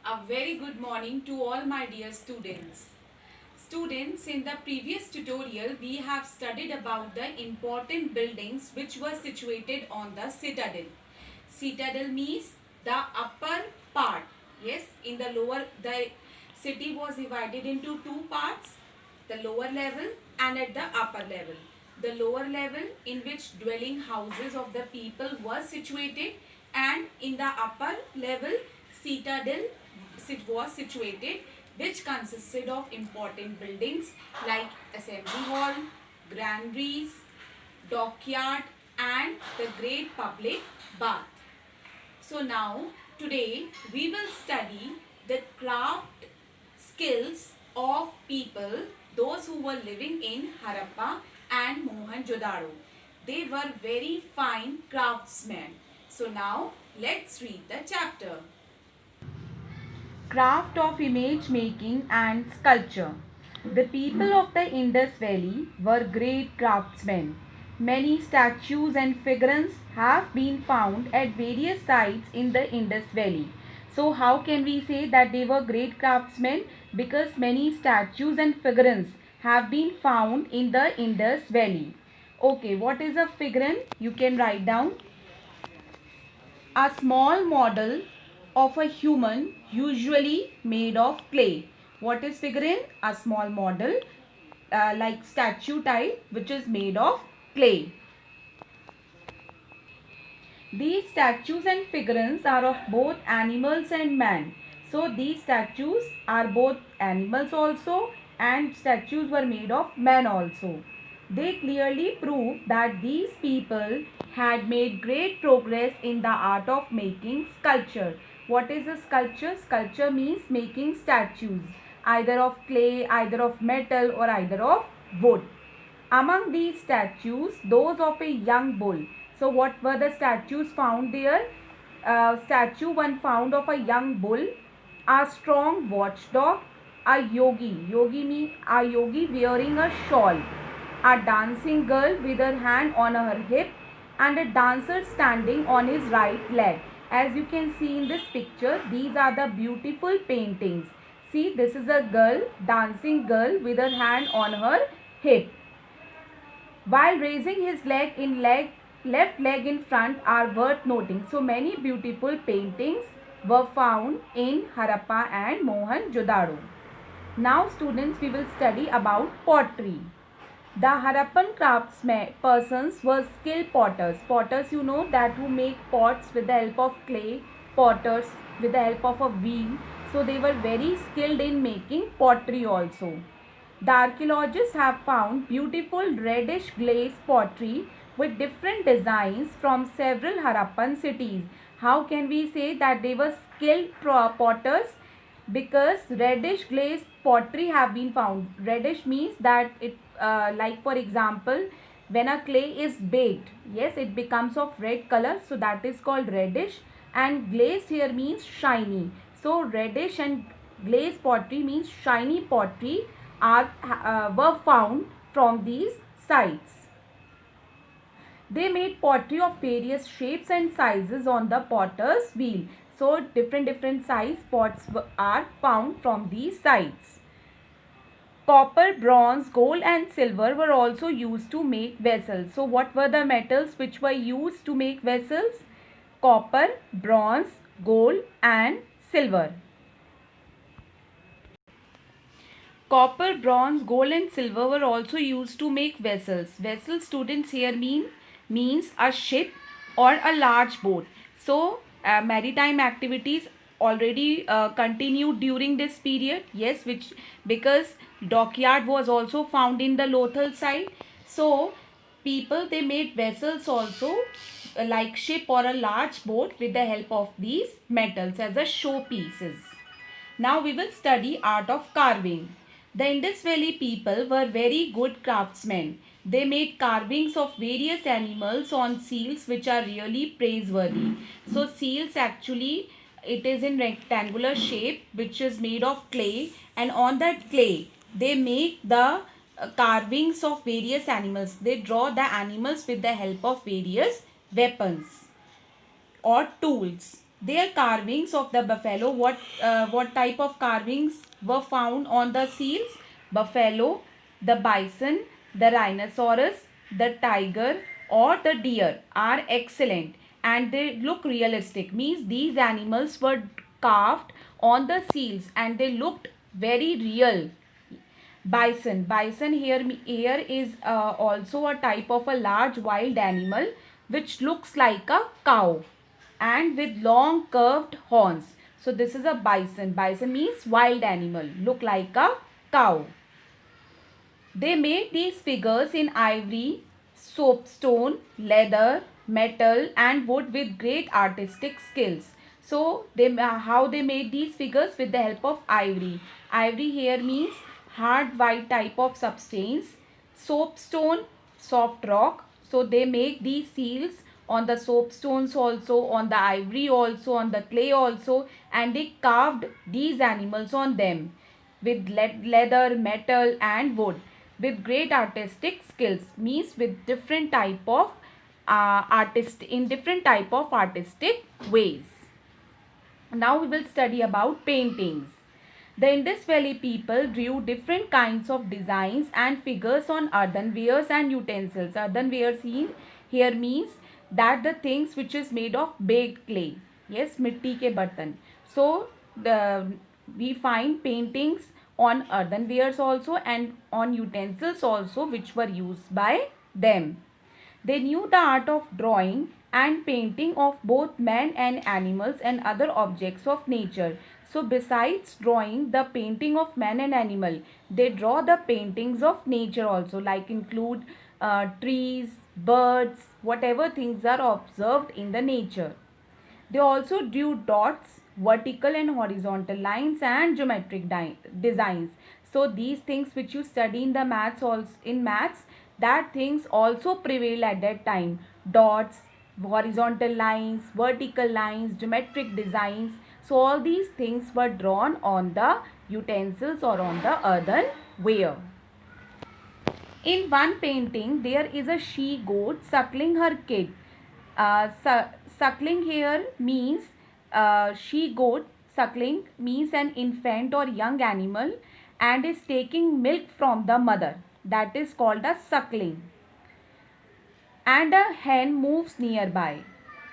A very good morning to all my dear students. Students, in the previous tutorial, we have studied about the important buildings which were situated on the citadel. Citadel means the upper part. Yes, in the lower, the city was divided into two parts, the lower level and at the upper level. The lower level in which dwelling houses of the people were situated, and in the upper level citadel was situated, which consisted of important buildings like assembly hall, granaries, dockyard and the great public bath. So now today we will study the craft skills of people, those who were living in Harappa and Mohenjo-daro. They were very fine craftsmen. So now let's read the chapter. Craft of image making and sculpture. The people of the Indus Valley were great craftsmen. Many statues and figurines have been found at various sites in the Indus Valley. So how can we say that they were great craftsmen? Because many statues and figurines have been found in the Indus Valley. Okay, what is a figurine? You can write down a small model of a human, usually made of clay. What is figurine? A small model like statue type which is made of clay. These statues and figurines are of both animals and man. So these statues are both animals also, and statues were made of man also. They clearly prove that these people had made great progress in the art of making sculpture. What is a sculpture? Sculpture means making statues, either of clay, either of metal, or either of wood. Among these statues, those of a young bull. So what were the statues found there? Statue one found of a young bull, a strong watchdog, a yogi. Yogi means a yogi wearing a shawl, a dancing girl with her hand on her hip, and a dancer standing on his right leg. As you can see in this picture, these are the beautiful paintings. See, this is a girl, dancing girl with her hand on her hip, while raising his left leg in front are worth noting. So many beautiful paintings were found in Harappa and Mohenjo-daro. Now students, we will study about pottery. The Harappan persons were skilled potters. Potters, you know, that who make pots with the help of clay, potters with the help of a wheel. So they were very skilled in making pottery also. The archaeologists have found beautiful reddish glazed pottery with different designs from several Harappan cities. How can we say that they were skilled potters? Because reddish glazed pottery have been found. Reddish means that it, like for example, when a clay is baked, yes, it becomes of red color, so that is called reddish. And glazed here means shiny. So reddish and glazed pottery means shiny pottery are were found from these sites. They made pottery of various shapes and sizes on the potter's wheel. So different size pots are found from these sites. Copper, bronze, gold and silver were also used to make vessels. So what were the metals which were used to make vessels? Copper, bronze, gold and silver. Copper, bronze, gold and silver were also used to make vessels. Vessel, students, here means a ship or a large boat. So maritime activities already continued during this period. Yes, which because dockyard was also found in the Lothal side. So people, they made vessels also, like ship or a large boat, with the help of these metals as a showpieces. Now we will study art of carving. The Indus Valley people were very good craftsmen. They made carvings of various animals on seals which are really praiseworthy. So seals, actually it is in rectangular shape which is made of clay, and on that clay they make the carvings of various animals. They draw the animals with the help of various weapons or tools. Their carvings of the buffalo, what type of carvings were found on the seals? Buffalo, the bison, the rhinoceros, the tiger or the deer are excellent and they look realistic. Means these animals were carved on the seals and they looked very real. Bison here is also a type of a large wild animal which looks like a cow and with long curved horns. So this is a bison. Bison means wild animal, look like a cow. They made these figures in ivory, soapstone, leather, metal and wood with great artistic skills. So how they made these figures? With the help of ivory. Ivory here means hard white type of substance. Soapstone, soft rock. So they make these seals on the soapstones also, on the ivory also, on the clay also, and they carved these animals on them with leather, metal and wood with great artistic skills. Means with different type of different type of artistic ways. Now we will study about paintings. The Indus Valley people drew different kinds of designs and figures on earthenwares and utensils. Earthenware seen here means that the things which is made of baked clay. Yes, mitti ke bartan. So we find paintings on earthenwares also and on utensils also which were used by them. They knew the art of drawing and painting of both men and animals and other objects of nature. So besides drawing the painting of man and animal, they draw the paintings of nature also, like include trees, birds, whatever things are observed in the nature. They also drew dots, vertical and horizontal lines and geometric designs. So these things which you study in the maths, also in maths, that things also prevail at that time. Dots, horizontal lines, vertical lines, geometric designs. So all these things were drawn on the utensils or on the earthenware. In one painting, there is a she goat suckling her kid. Suckling here means she goat suckling means an infant or young animal and is taking milk from the mother. That is called a suckling. And a hen moves nearby.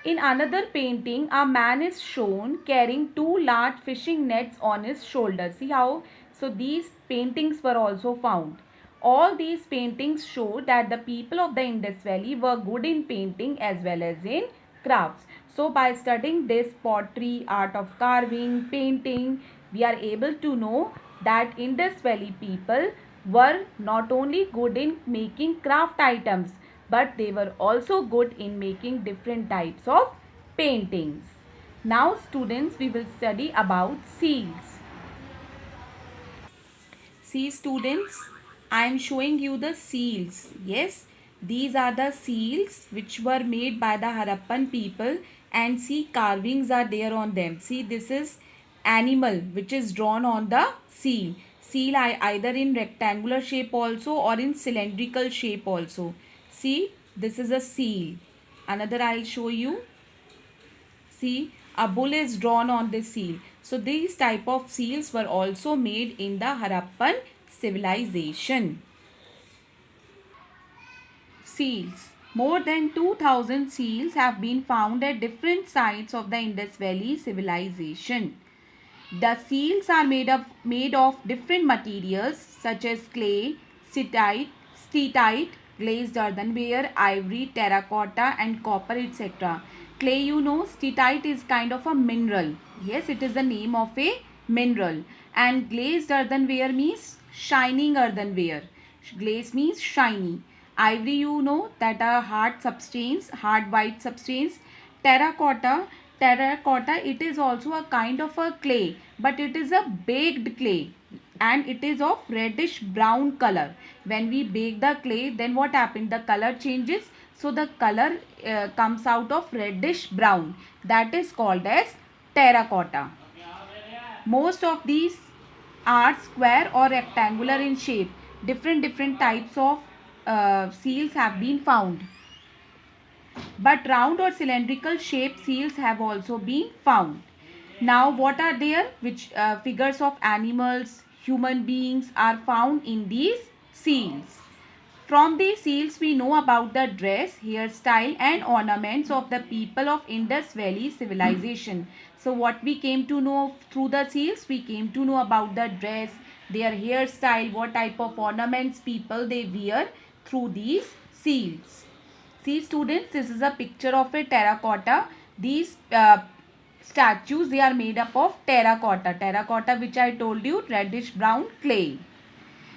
In another painting, a man is shown carrying two large fishing nets on his shoulders. See how? So these paintings were also found. All these paintings show that the people of the Indus Valley were good in painting as well as in crafts. So by studying this pottery, art of carving, painting, we are able to know that Indus Valley people were not only good in making craft items but they were also good in making different types of paintings. Now students, we will study about seals. See students, I am showing you the seals. Yes, these are the seals which were made by the Harappan people and see carvings are there on them. See, this is animal which is drawn on the seal. Seal either in rectangular shape also or in cylindrical shape also. See, this is a seal. Another I will show you. See, a bull is drawn on this seal. So these type of seals were also made in the Harappan civilization. Seals. More than 2000 seals have been found at different sites of the Indus Valley civilization. The seals are made of different materials such as clay, steatite, glazed earthenware, ivory, terracotta and copper, etc. Clay, you know, steatite is kind of a mineral. Yes, it is the name of a mineral. And glazed earthenware means shining earthenware. Glaze means shiny. Ivory, you know, that are hard substance, hard white substance. Terracotta, it is also a kind of a clay, but it is a baked clay and it is of reddish brown color. When we bake the clay, then what happened? The color changes. So the color comes out of reddish brown. That is called as terracotta. Most of these are square or rectangular in shape. Different types of seals have been found. but round or cylindrical shaped seals have also been found. Now, what are there? Which figures of animals, human beings are found in these seals? From these seals, we know about the dress, hairstyle, and ornaments of the people of Indus Valley civilization. So, what we came to know through the seals? We came to know about the dress, their hairstyle, what type of ornaments people they wear through these seals. See students, this is a picture of a terracotta. These statues, they are made up of terracotta. Terracotta, which I told you, reddish brown clay.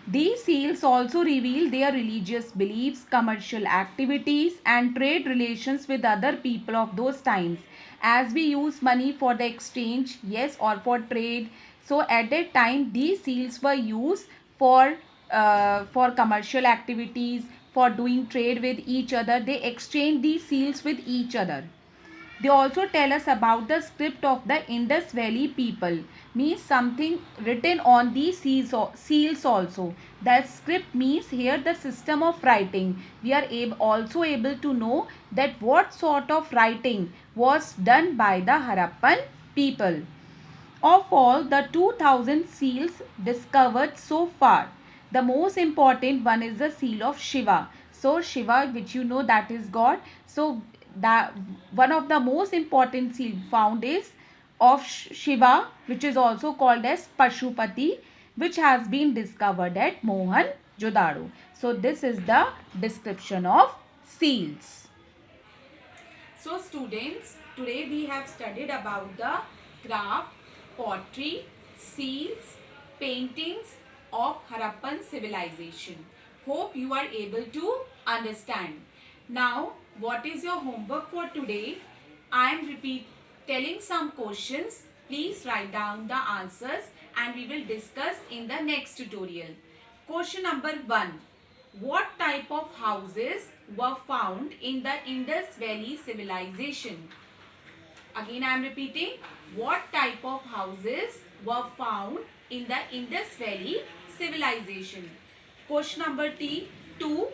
These seals also reveal their religious beliefs, commercial activities, and trade relations with other people of those times. As we use money for the exchange, yes, or for trade. So at that time, these seals were used for commercial activities, for doing trade with each other. They exchange these seals with each other. They also tell us about the script of the Indus Valley people, means something written on these seals also. That script means here the system of writing. We are also able to know that what sort of writing was done by the Harappan people. Of all the 2000 seals discovered so far, the most important one is the seal of Shiva. So Shiva, which you know that is God. So that one of the most important seal found is of Shiva, which is also called as Pashupati, which has been discovered at Mohenjo-daro. So this is the description of seals. So students, today we have studied about the craft, pottery, seals, paintings of Harappan civilization. Hope you are able to understand. Now, what is your homework for today? I am telling some questions. Please write down the answers and we will discuss in the next tutorial. Question number 1. What type of houses were found in the Indus Valley civilization? Again I am repeating. What type of houses were found in the Indus Valley civilization? Question number 2.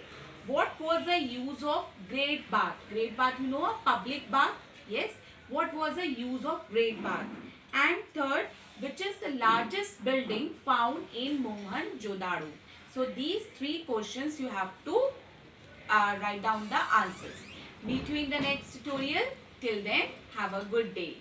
What was the use of great bath? Great bath, you know, a public bath. Yes. What was the use of great bath? And third, which is the largest building found in Mohenjo-daro? So these 3 questions you have to write down the answers. Meet you in the next tutorial. Till then, have a good day.